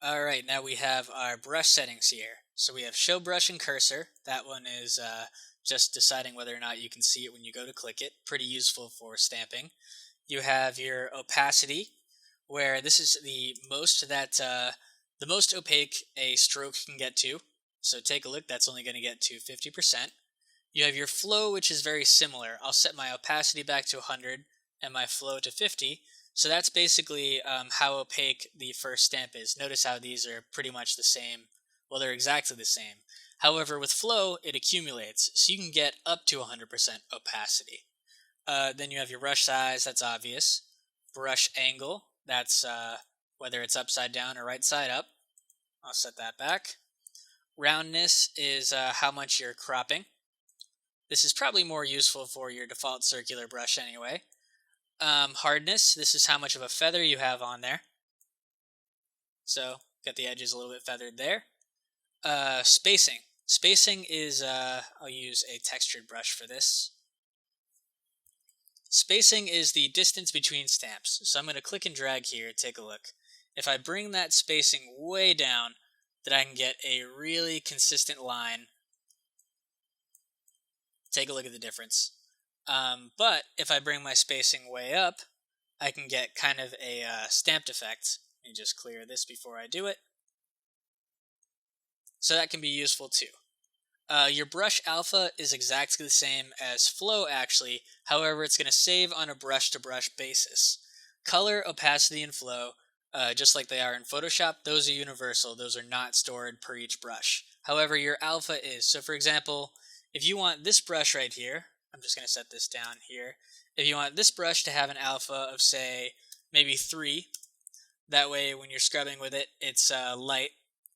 Alright, now we have our brush settings here. So we have show brush and cursor. That one is just deciding whether or not you can see it when you go to click it. Pretty useful for stamping. You have your opacity, where this is the most opaque a stroke can get to. So take a look, that's only going to get to 50%. You have your flow, which is very similar. I'll set my opacity back to 100 and my flow to 50. So that's basically how opaque the first stamp is. Notice how these are pretty much the same. Well, they're exactly the same. However, with flow, it accumulates, so you can get up to 100% opacity. Then you have your brush size, that's obvious. Brush angle, that's whether it's upside down or right side up. I'll set that back. Roundness is how much you're cropping. This is probably more useful for your default circular brush anyway. Hardness, this is how much of a feather you have on there. So, got the edges a little bit feathered there. Spacing. Spacing is, I'll use a textured brush for this. Spacing is the distance between stamps. So I'm going to click and drag here, take a look. If I bring that spacing way down, then I can get a really consistent line. Take a look at the difference. But if I bring my spacing way up, I can get kind of a stamped effect. Let me just clear this before I do it. So that can be useful too. Your brush alpha is exactly the same as flow actually, however it's going to save on a brush-to-brush basis. Color, opacity, and flow, just like they are in Photoshop, those are universal. Those are not stored per each brush. However, your alpha is. So for example, if you want this brush right here, I'm just going to set this down here. If you want this brush to have an alpha of, say, maybe 3, that way when you're scrubbing with it, it's light,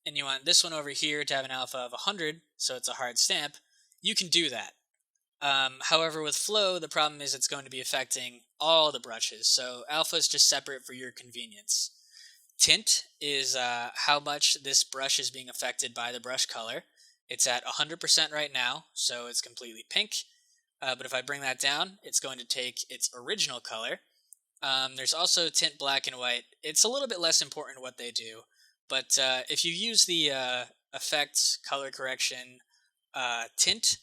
and you want this one over here to have an alpha of 100, so it's a hard stamp, you can do that. However, with flow, the problem is it's going to be affecting all the brushes, so alpha is just separate for your convenience. Tint is how much this brush is being affected by the brush color. It's at 100% right now, so it's completely pink. But if I bring that down, it's going to take its original color. There's also tint black and white. It's a little bit less important what they do, but if you use the effects, color correction, tint,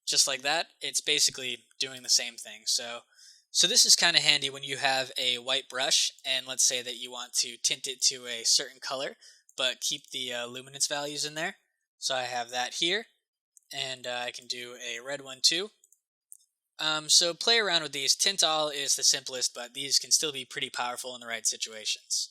just like that, it's basically doing the same thing. So this is kind of handy when you have a white brush, and let's say that you want to tint it to a certain color, but keep the luminance values in there. So I have that here. And I can do a red one too. So play around with these. Tint all is the simplest, but these can still be pretty powerful in the right situations.